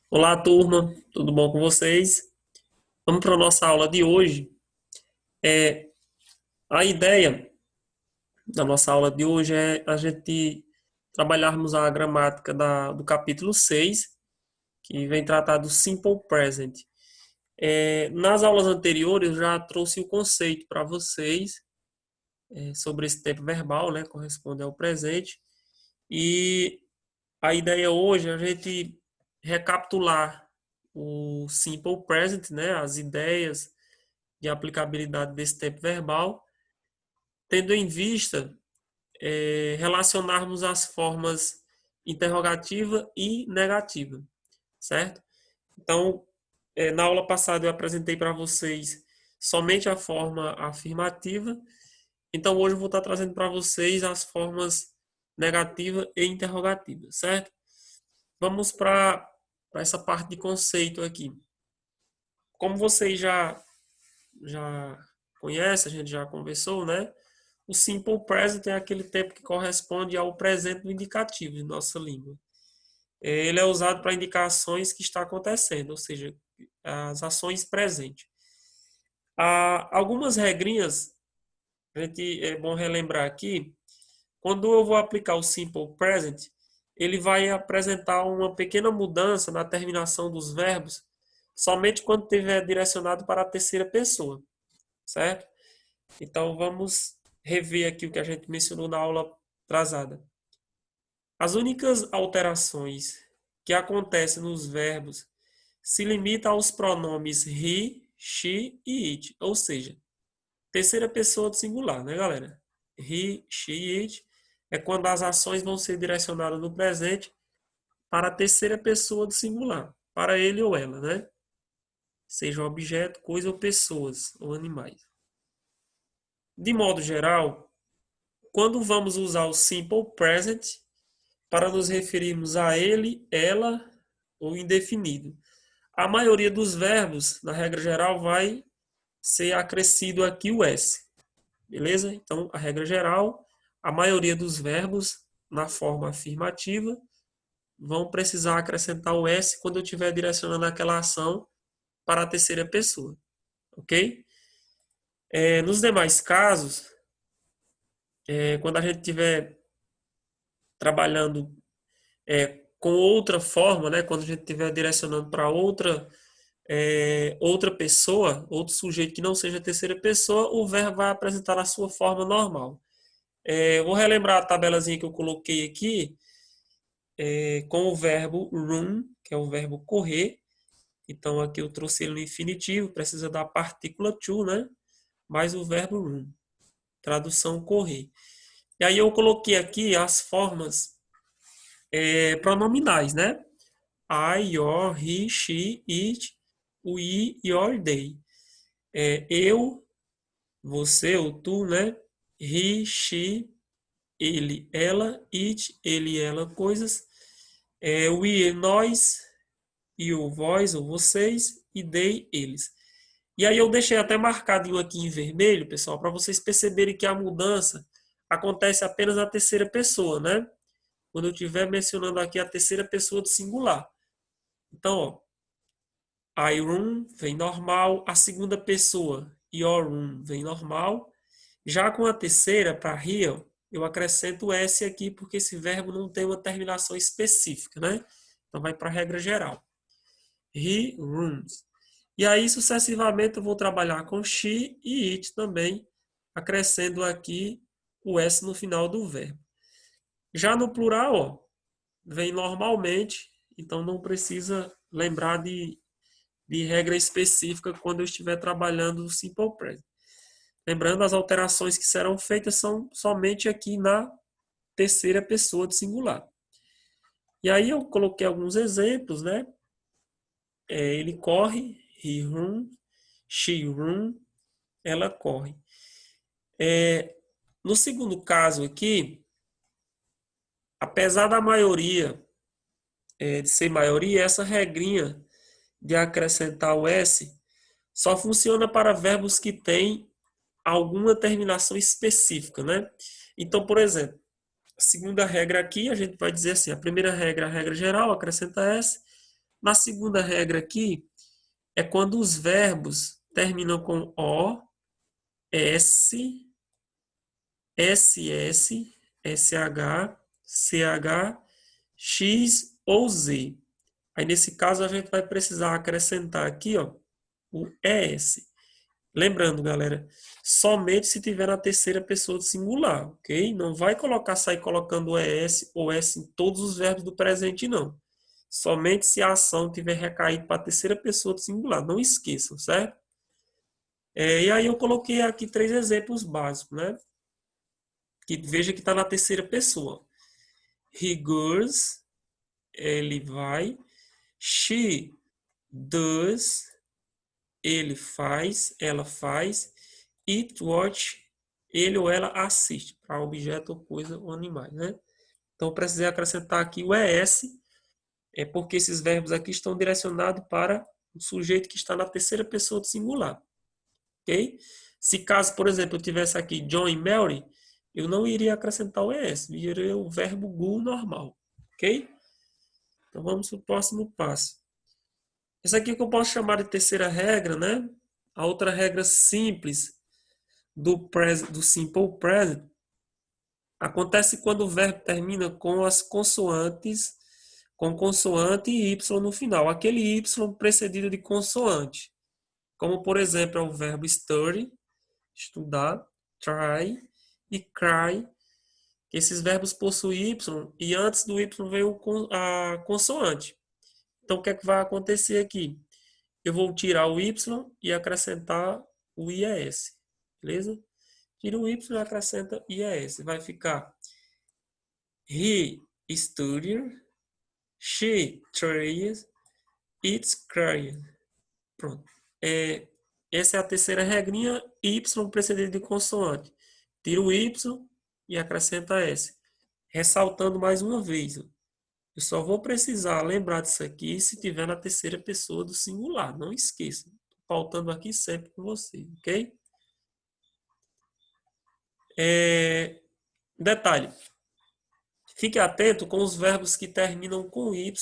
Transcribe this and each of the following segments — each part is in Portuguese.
Olá, turma, tudo bom com vocês? Vamos para a nossa aula de hoje. É, a ideia da nossa aula de hoje é a gente trabalharmos a gramática do capítulo 6, que vem tratar do Simple Present. Nas aulas anteriores, eu já trouxe o conceito para vocês sobre esse tempo verbal, né, corresponde ao presente. E a ideia hoje é a gente recapitular o Simple Present, né, as ideias de aplicabilidade desse tempo verbal, tendo em vista relacionarmos as formas interrogativa e negativa, certo? Então, na aula passada eu apresentei para vocês somente a forma afirmativa, então hoje eu vou estar trazendo para vocês as formas negativa e interrogativa, certo? Vamos para essa parte de conceito aqui. Como vocês já conhecem, a gente já conversou, né? O simple present é aquele tempo que corresponde ao presente do indicativo de nossa língua. Ele é usado para indicar ações que está acontecendo, ou seja, as ações presentes. Há algumas regrinhas, a gente é bom relembrar aqui. Quando eu vou aplicar o simple present, ele vai apresentar uma pequena mudança na terminação dos verbos, somente quando estiver direcionado para a terceira pessoa, certo? Então vamos rever aqui o que a gente mencionou na aula atrasada. As únicas alterações que acontecem nos verbos se limitam aos pronomes he, she e it, ou seja, terceira pessoa do singular, né, galera? He, she e it é quando as ações vão ser direcionadas no presente para a terceira pessoa do singular, para ele ou ela, né? Seja objeto, coisa ou pessoas ou animais. De modo geral, quando vamos usar o simple present para nos referirmos a ele, ela ou indefinido. A maioria dos verbos, na regra geral, vai ser acrescido aqui o S. Beleza? Então, a regra geral, a maioria dos verbos na forma afirmativa vão precisar acrescentar o S quando eu estiver direcionando aquela ação para a terceira pessoa. Ok? Nos demais casos, quando a gente estiver trabalhando com outra forma, né, quando a gente estiver direcionando para outra pessoa, outro sujeito que não seja terceira pessoa, o verbo vai apresentar a sua forma normal. Vou relembrar a tabelazinha que eu coloquei aqui, com o verbo run, que é o verbo correr. Então, aqui eu trouxe ele no infinitivo, precisa da partícula to, né? Mais o verbo run. Tradução correr. E aí eu coloquei aqui as formas pronominais, né? I, your, he, she, it, we, your, they. Eu, você ou tu, né? He, she, ele, ela, it, ele, ela, coisas. We, nós, you, vós ou vocês, e they, eles. E aí eu deixei até marcadinho aqui em vermelho, pessoal, para vocês perceberem que a mudança acontece apenas na terceira pessoa, né? Quando eu estiver mencionando aqui a terceira pessoa do singular. Então, ó, I room vem normal, a segunda pessoa, your room, vem normal. Já com a terceira, para real, eu acrescento o S aqui, porque esse verbo não tem uma terminação específica, né? Então vai para a regra geral. He rooms. E aí, sucessivamente, eu vou trabalhar com she e it também, acrescendo aqui o S no final do verbo. Já no plural, ó, vem normalmente, então não precisa lembrar de regra específica quando eu estiver trabalhando o simple present. Lembrando, as alterações que serão feitas são somente aqui na terceira pessoa do singular. E aí eu coloquei alguns exemplos, né? Ele corre, he runs, she runs, ela corre. No segundo caso aqui, apesar da maioria, de ser maioria, essa regrinha de acrescentar o S só funciona para verbos que têm alguma terminação específica, né? Então, por exemplo, a segunda regra aqui, a gente vai dizer assim, a primeira regra, a regra geral, acrescenta S. Na segunda regra aqui, é quando os verbos terminam com O, S, SS, SH, CH, X ou Z. Aí, nesse caso, a gente vai precisar acrescentar aqui, ó, o ES. Lembrando, galera, somente se tiver na terceira pessoa do singular, ok? Não vai sair colocando o ES ou S em todos os verbos do presente, não. Somente se a ação tiver recaído para a terceira pessoa do singular. Não esqueçam, certo? E aí eu coloquei aqui 3 exemplos básicos, né? Que veja que está na terceira pessoa. He goes, ele vai. She does, ele faz, ela faz. It watch, ele ou ela assiste, para objeto ou coisa ou animais, né? Então, eu precisei acrescentar aqui o ES, porque esses verbos aqui estão direcionados para o sujeito que está na terceira pessoa do singular, ok? Se caso, por exemplo, eu tivesse aqui John e Mary, eu não iria acrescentar o ES, iria o verbo go normal, ok? Então, vamos para o próximo passo. Essa aqui que eu posso chamar de terceira regra, né? A outra regra simples do simple present acontece quando o verbo termina com as consoantes, com consoante e y no final. Aquele y precedido de consoante. Como, por exemplo, é o verbo study, estudar, try e cry. Esses verbos possuem y e antes do y veio a consoante. Então, o que é que vai acontecer aqui? Eu vou tirar o y e acrescentar o ies. Beleza? Tira o y e acrescenta ies. Vai ficar he studied, she tried, it's crying. Pronto. Essa é a terceira regrinha, y precedido de consoante. Tira o y e acrescenta s. Ressaltando mais uma vez, eu só vou precisar lembrar disso aqui se tiver na terceira pessoa do singular. Não esqueça. Faltando aqui sempre com você, ok? Detalhe. Fique atento com os verbos que terminam com y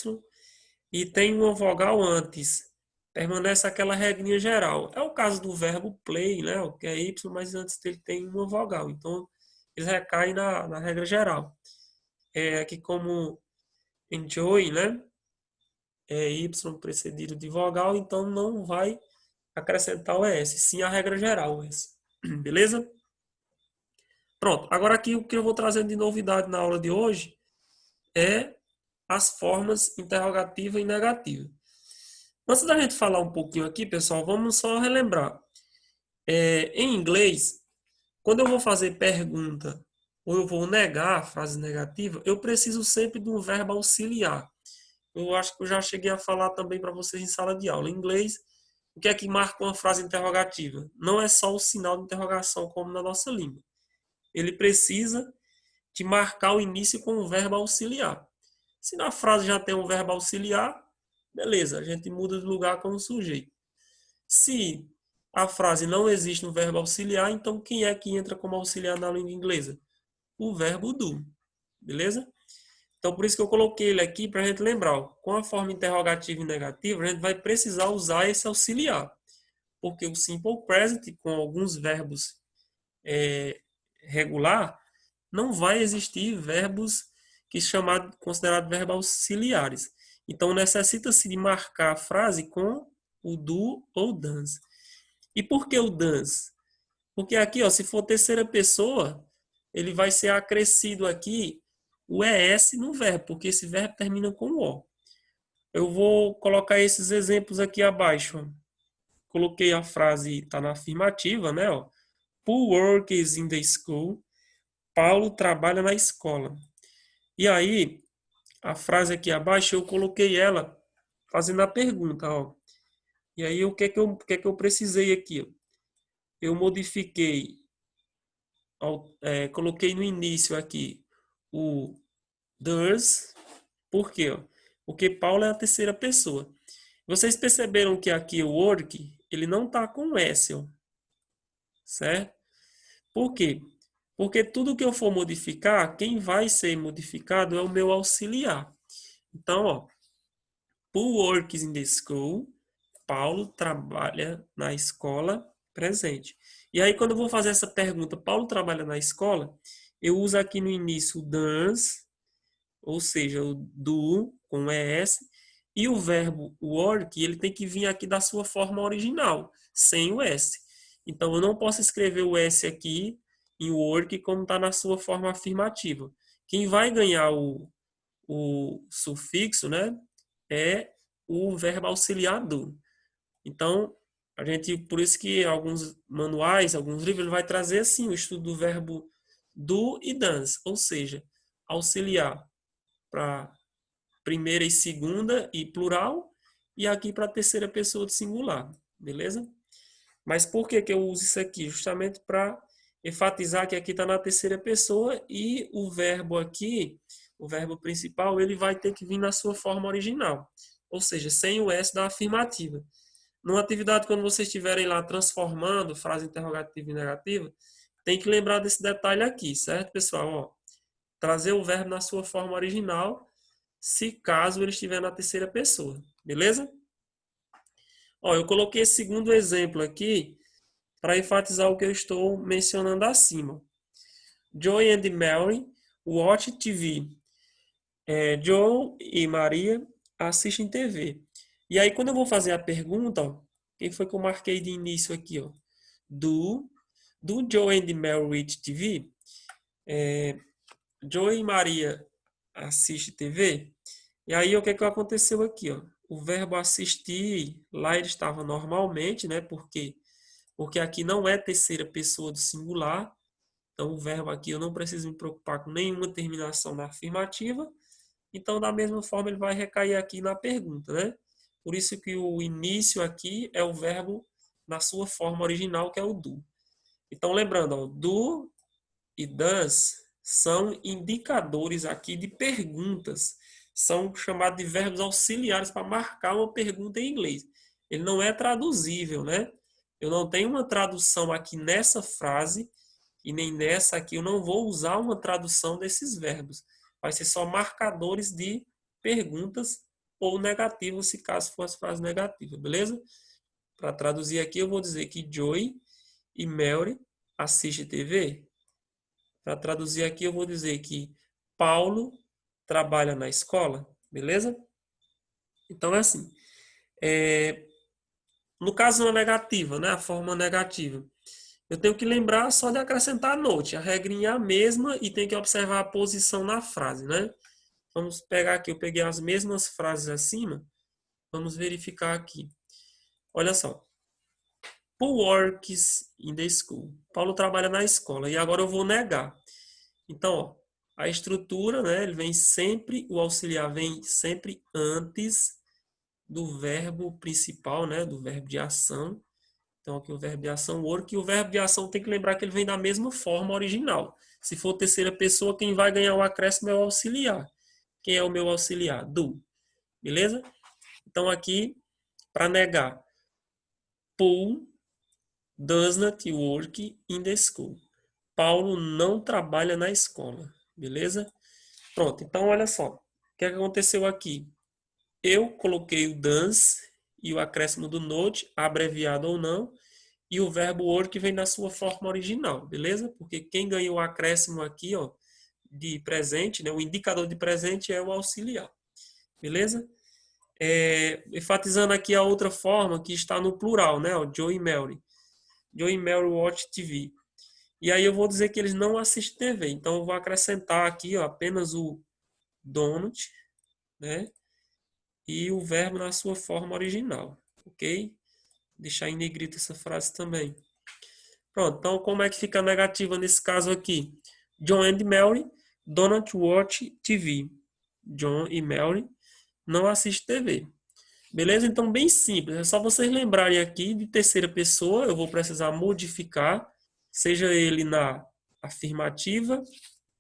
e tem uma vogal antes. Permanece aquela regrinha geral. É o caso do verbo play, né? Que é y, mas antes dele tem uma vogal. Então, eles recaem na regra geral. Aqui como enjoy, né? É y precedido de vogal, então não vai acrescentar o ES, sim a regra geral, o S. Beleza? Pronto. Agora aqui o que eu vou trazendo de novidade na aula de hoje é as formas interrogativa e negativa. Antes da gente falar um pouquinho aqui, pessoal, vamos só relembrar. Em inglês, quando eu vou fazer pergunta ou eu vou negar a frase negativa, eu preciso sempre de um verbo auxiliar. Eu acho que eu já cheguei a falar também para vocês em sala de aula. Em inglês, o que é que marca uma frase interrogativa? Não é só o sinal de interrogação, como na nossa língua. Ele precisa de marcar o início com um verbo auxiliar. Se na frase já tem um verbo auxiliar, beleza, a gente muda de lugar com o sujeito. Se a frase não existe um verbo auxiliar, então quem é que entra como auxiliar na língua inglesa? O verbo do. Beleza? Então, por isso que eu coloquei ele aqui para a gente lembrar. Ó, com a forma interrogativa e negativa, a gente vai precisar usar esse auxiliar. Porque o simple present, com alguns verbos regular, não vai existir verbos que chamado considerados verbos auxiliares. Então, necessita-se de marcar a frase com o do ou does. E por que o does? Porque aqui, ó, se for terceira pessoa, ele vai ser acrescido aqui o ES no verbo, porque esse verbo termina com o. Eu vou colocar esses exemplos aqui abaixo. Ó. Coloquei a frase, está na afirmativa, né? Ó. Paul works in the school. Paulo trabalha na escola. E aí, a frase aqui abaixo, eu coloquei ela fazendo a pergunta, ó. E aí, o que é que eu precisei aqui? Ó? Eu modifiquei, coloquei no início aqui o does. Por quê? Ó? Porque Paulo é a terceira pessoa. Vocês perceberam que aqui o work, ele não está com S, ó. Certo? Por quê? Porque tudo que eu for modificar, quem vai ser modificado é o meu auxiliar. Então, ó, Paul works in the school. Paulo trabalha na escola, presente. E aí, quando eu vou fazer essa pergunta, Paulo trabalha na escola, eu uso aqui no início o does, ou seja, o do com ES, e o verbo work, ele tem que vir aqui da sua forma original, sem o S. Então, eu não posso escrever o S aqui em work como está na sua forma afirmativa. Quem vai ganhar o sufixo, né, é o verbo auxiliar do. Então, a gente, por isso que alguns manuais, alguns livros, ele vai trazer assim o estudo do verbo do e dance, ou seja, auxiliar para primeira e segunda e plural, e aqui para a terceira pessoa de singular, beleza? Mas por que que eu uso isso aqui? Justamente para enfatizar que aqui está na terceira pessoa e o verbo aqui, o verbo principal, ele vai ter que vir na sua forma original, ou seja, sem o S da afirmativa. Numa atividade, quando vocês estiverem lá transformando frase interrogativa em negativa, tem que lembrar desse detalhe aqui, certo, pessoal? Ó, trazer o verbo na sua forma original, se caso ele estiver na terceira pessoa, beleza? Ó, eu coloquei esse segundo exemplo aqui para enfatizar o que eu estou mencionando acima. Joy and Mary watch TV. Joe e Maria assistem TV. E aí, quando eu vou fazer a pergunta, ó, quem foi que eu marquei de início aqui? Ó? Do Joe and Mary watch TV? Joe e Maria assistem TV? E aí, o que aconteceu aqui? Ó? O verbo assistir, lá ele estava normalmente, né? Porque aqui não é terceira pessoa do singular. Então, o verbo aqui eu não preciso me preocupar com nenhuma terminação na afirmativa. Então, da mesma forma, ele vai recair aqui na pergunta, né? Por isso que o início aqui é o verbo na sua forma original, que é o do. Então, lembrando, ó, do e does são indicadores aqui de perguntas. São chamados de verbos auxiliares para marcar uma pergunta em inglês. Ele não é traduzível, né? Eu não tenho uma tradução aqui nessa frase e nem nessa aqui. Eu não vou usar uma tradução desses verbos. Vai ser só marcadores de perguntas ou negativas, se caso for as frases negativas, beleza? Para traduzir aqui, eu vou dizer que Joy e Mary assistem TV. Para traduzir aqui, eu vou dizer que Paulo trabalha na escola, beleza? Então é assim. No caso uma negativa, né? A forma negativa. Eu tenho que lembrar só de acrescentar note. A regrinha é a mesma e tem que observar a posição na frase, né? Vamos pegar aqui, eu peguei as mesmas frases acima. Vamos verificar aqui. Olha só. Paul works in the school. Paulo trabalha na escola. E agora eu vou negar. Então, ó, a estrutura, né, ele vem sempre, o auxiliar vem sempre antes do verbo principal, né, do verbo de ação. Então, aqui o verbo de ação, work, e o verbo de ação tem que lembrar que ele vem da mesma forma original. Se for terceira pessoa, quem vai ganhar o acréscimo é o auxiliar. Quem é o meu auxiliar? Do. Beleza? Então, aqui, para negar, Paul does not work in the school. Paulo não trabalha na escola. Beleza? Pronto, então olha só. O que aconteceu aqui? Eu coloquei o does e o acréscimo do note, abreviado ou não, e o verbo work vem na sua forma original, beleza? Porque quem ganhou o acréscimo aqui, ó, de presente, né, o indicador de presente é o auxiliar, beleza? Enfatizando aqui a outra forma que está no plural, né, ó, Joe e Mary. Joe e Mary watch TV. E aí eu vou dizer que eles não assistem TV, então eu vou acrescentar aqui, ó, apenas o donut, né? E o verbo na sua forma original, ok? Deixar em negrito essa frase também. Pronto, então como é que fica a negativa nesse caso aqui? John and Mary don't watch TV. John e Mary não assistem TV. Beleza? Então, bem simples. É só vocês lembrarem aqui de terceira pessoa. Eu vou precisar modificar, seja ele na afirmativa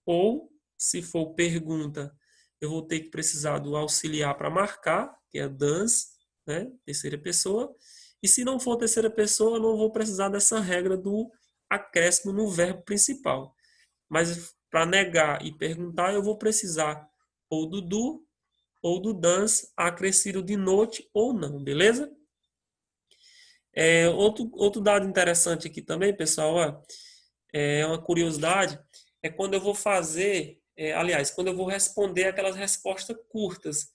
ou, se for pergunta, eu vou ter que precisar do auxiliar para marcar, que é does, né? Terceira pessoa. E se não for terceira pessoa, eu não vou precisar dessa regra do acréscimo no verbo principal. Mas para negar e perguntar, eu vou precisar ou do ou do does acrescido de note ou não, beleza? Outro dado interessante aqui também, pessoal, ó, é uma curiosidade, é quando eu vou fazer, aliás, quando eu vou responder aquelas respostas curtas,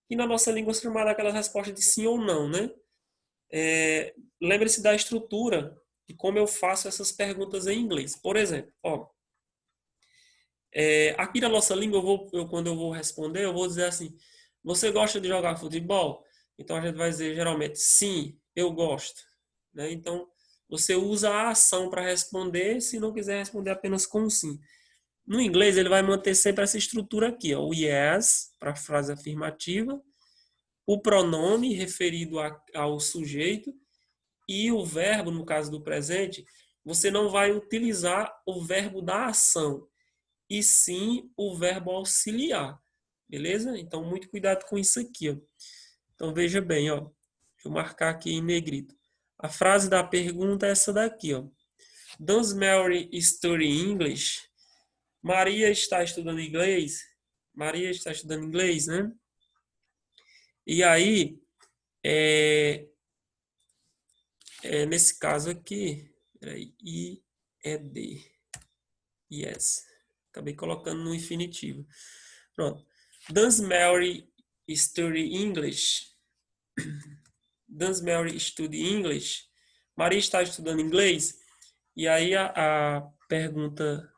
que na nossa língua é chamada aquelas respostas de sim ou não, né? Lembre-se da estrutura e como eu faço essas perguntas em inglês. Por exemplo, ó, aqui na nossa língua, quando eu vou responder, eu vou dizer assim, você gosta de jogar futebol? Então a gente vai dizer geralmente, sim, eu gosto. Né? Então, você usa a ação para responder, se não quiser responder apenas com sim. No inglês, ele vai manter sempre essa estrutura aqui, ó, o yes, para a frase afirmativa, o pronome referido ao sujeito e o verbo, no caso do presente, você não vai utilizar o verbo da ação, e sim o verbo auxiliar. Beleza? Então, muito cuidado com isso aqui. Ó. Então, veja bem, ó. Deixa eu marcar aqui em negrito. A frase da pergunta é essa daqui, ó. Does Mary study English? Maria está estudando inglês? Maria está estudando inglês, né? E aí, nesse caso aqui, I é D. Yes. Acabei colocando no infinitivo. Pronto. Does Mary study English? Does Mary study English? Maria está estudando inglês? E aí a pergunta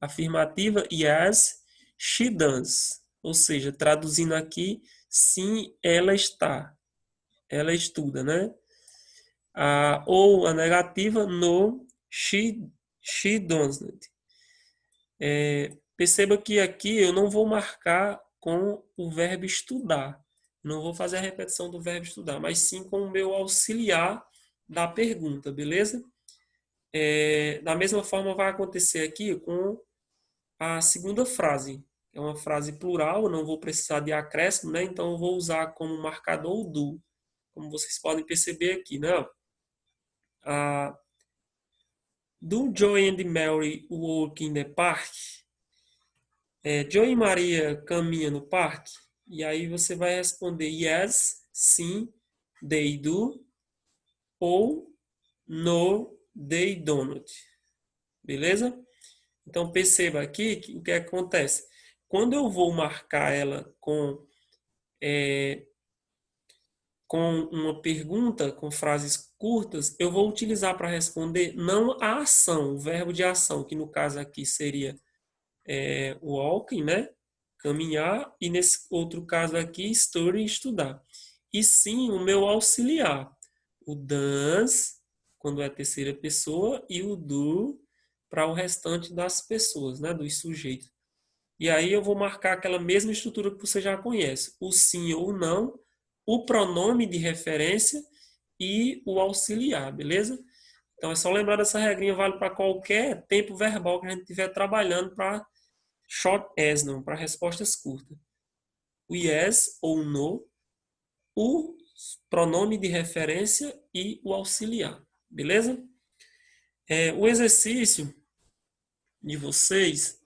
afirmativa, yes, she does. Ou seja, traduzindo aqui, sim, ela está. Ela estuda, né? Ou a negativa, no, she doesn't. Perceba que aqui eu não vou marcar com o verbo estudar. Não vou fazer a repetição do verbo estudar, mas sim com o meu auxiliar da pergunta, beleza? Da mesma forma vai acontecer aqui com a segunda frase. É uma frase plural, eu não vou precisar de acréscimo, né? Então eu vou usar como marcador o do. Como vocês podem perceber aqui, né? Do Joy and Mary walk in the park? Joy e Maria caminham no parque? E aí você vai responder yes, sim, they do, ou no, they don't. Beleza? Então perceba aqui o que acontece. Quando eu vou marcar ela com uma pergunta, com frases curtas, eu vou utilizar para responder não a ação, o verbo de ação, que no caso aqui seria walking, né? Caminhar, e nesse outro caso aqui, study, estudar. E sim o meu auxiliar, o does, quando é a terceira pessoa, e o do para o restante das pessoas, né? Dos sujeitos. E aí eu vou marcar aquela mesma estrutura que você já conhece, o sim ou não, o pronome de referência e o auxiliar, beleza? Então é só lembrar dessa regrinha, vale para qualquer tempo verbal que a gente estiver trabalhando para short as, não, para respostas curtas. O yes ou no, o pronome de referência e o auxiliar, beleza? O exercício de vocês,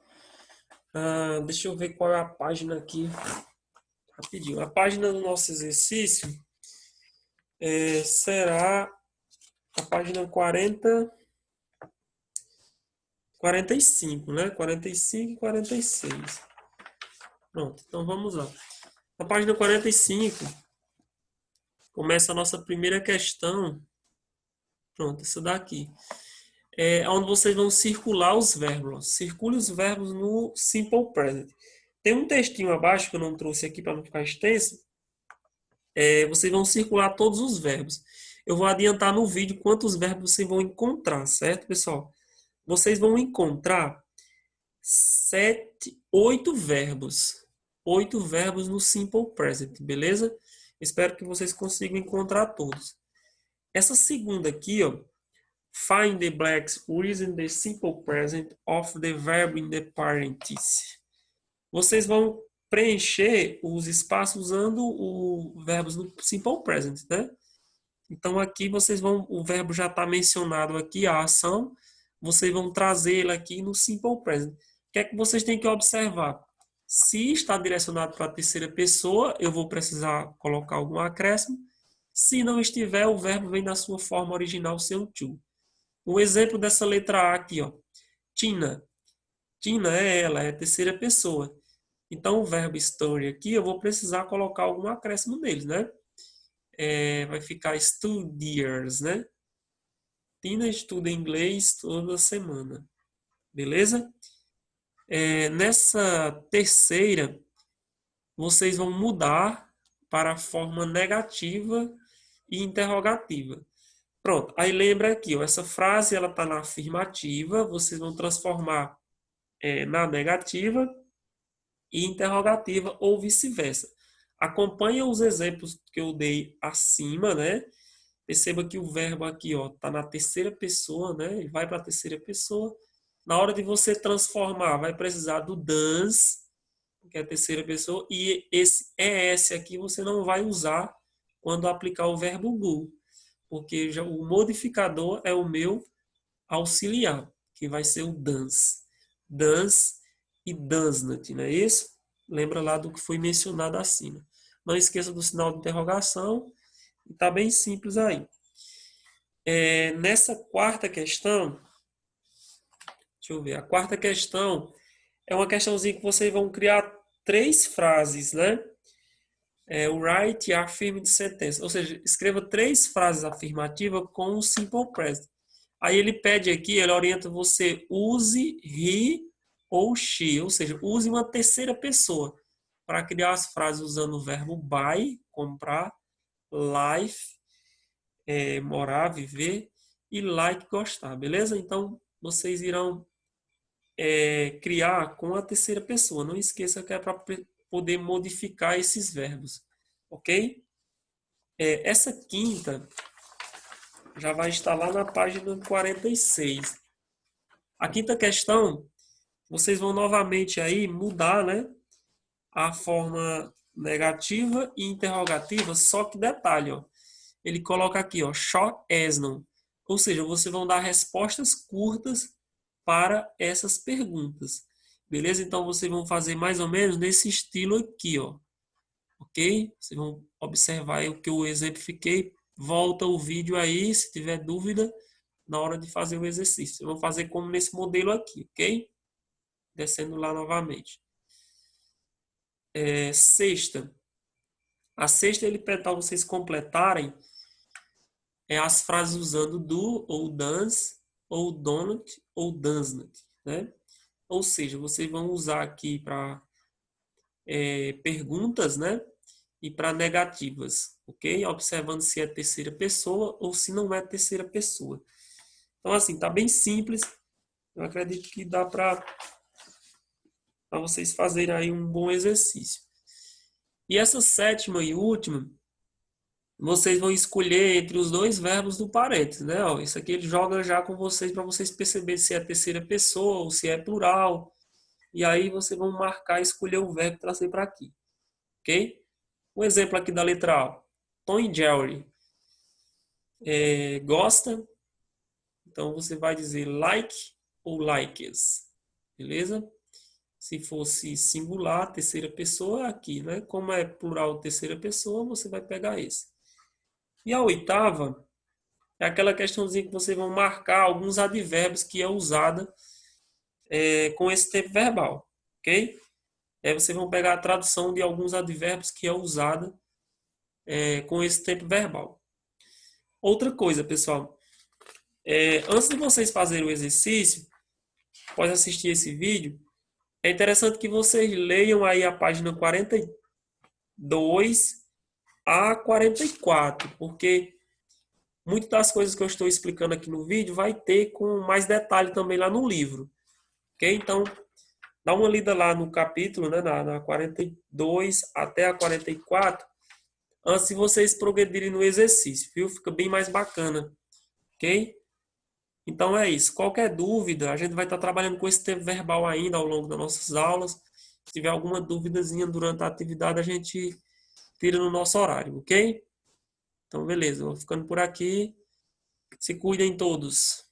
deixa eu ver qual é a página aqui, rapidinho. A página do nosso exercício será a página 45, né? 45 e 46. Pronto, então vamos lá. Na página 45, começa a nossa primeira questão. Pronto, essa daqui. Onde vocês vão circular os verbos. Circule os verbos no Simple Present. Tem um textinho abaixo que eu não trouxe aqui para não ficar extenso. Vocês vão circular todos os verbos. Eu vou adiantar no vídeo quantos verbos vocês vão encontrar, certo, pessoal? Vocês vão encontrar 8 verbos. 8 verbos no Simple Present, beleza? Espero que vocês consigam encontrar todos. Essa segunda aqui, ó, find the blanks using the simple present of the verb in the parentheses. Vocês vão preencher os espaços usando os verbos no simple present, né? Então aqui o verbo já está mencionado aqui, a ação, vocês vão trazê-la aqui no simple present. O que é que vocês têm que observar? Se está direcionado para a terceira pessoa, eu vou precisar colocar algum acréscimo. Se não estiver, o verbo vem na sua forma original sem o to. Um exemplo dessa letra A aqui, ó. Tina. Tina é ela, é a terceira pessoa. Então, o verbo study aqui, eu vou precisar colocar algum acréscimo nele, né? Vai ficar studiers, né? Tina estuda inglês toda semana. Beleza? Nessa terceira, vocês vão mudar para a forma negativa e interrogativa. Pronto, aí lembra aqui, ó, essa frase ela está na afirmativa, vocês vão transformar na negativa e interrogativa ou vice-versa. Acompanha os exemplos que eu dei acima, né? Perceba que o verbo aqui, ó, tá na terceira pessoa, né? Ele vai para a terceira pessoa. Na hora de você transformar, vai precisar do does, que é a terceira pessoa, e esse ES aqui você não vai usar quando aplicar o verbo go, porque já o modificador é o meu auxiliar, que vai ser o does. Does e does not, não é isso? Lembra lá do que foi mencionado acima. Não esqueça do sinal de interrogação. Está bem simples aí. Nessa quarta questão, deixa eu ver, a quarta questão é uma questãozinha que vocês vão criar 3 frases, né? O write affirmative sentence, ou seja, escreva 3 frases afirmativas com o simple present. Aí ele pede aqui, ele orienta você, use he ou she, ou seja, use uma terceira pessoa para criar as frases usando o verbo buy, comprar, life, morar, viver, e like, gostar, beleza? Então, vocês irão criar com a terceira pessoa. Não esqueça que é para poder modificar esses verbos, ok? Essa quinta já vai estar lá na página 46. A quinta questão, vocês vão novamente aí mudar, né, a forma negativa e interrogativa, só que detalhe, ó, ele coloca aqui, ó, short answer, ou seja, vocês vão dar respostas curtas para essas perguntas, beleza? Então, vocês vão fazer mais ou menos nesse estilo aqui, ó, ok? Vocês vão observar aí o que eu exemplifiquei, volta o vídeo aí, se tiver dúvida, na hora de fazer o exercício. Vocês vão fazer como nesse modelo aqui, ok? Descendo lá novamente. Sexta. A sexta ele pede para vocês completarem as frases usando do ou does ou donut ou does not, né? Ou seja, vocês vão usar aqui para perguntas, né? E para negativas, ok? Observando se é terceira pessoa ou se não é terceira pessoa. Então, assim, tá bem simples. Eu acredito que dá para vocês fazerem aí um bom exercício. E essa sétima e última, vocês vão escolher entre os 2 verbos do parênteses, né? Ó, isso aqui ele joga já com vocês para vocês perceberem se é terceira pessoa ou se é plural. E aí vocês vão marcar e escolher o verbo que tracei para aqui, ok? Um exemplo aqui da letra A. Tom e Jerry. Gosta? Então você vai dizer like ou likes, beleza? Se fosse singular, terceira pessoa, aqui, né? Como é plural, terceira pessoa, você vai pegar esse. E a oitava é aquela questãozinha que vocês vão marcar alguns advérbios que é usada com esse tempo verbal, ok? Aí vocês vão pegar a tradução de alguns advérbios que é usada com esse tempo verbal. Outra coisa, pessoal, antes de vocês fazerem o exercício, após assistir esse vídeo, é interessante que vocês leiam aí a página 42 a 44, porque muitas das coisas que eu estou explicando aqui no vídeo vai ter com mais detalhe também lá no livro, ok? Então, dá uma lida lá no capítulo, né, na 42 até a 44, antes de vocês progredirem no exercício, viu? Fica bem mais bacana, ok? Então é isso. Qualquer dúvida, a gente vai estar trabalhando com esse tempo verbal ainda ao longo das nossas aulas. Se tiver alguma duvidazinha durante a atividade, a gente tira no nosso horário, ok? Então, beleza. Vou ficando por aqui. Se cuidem todos.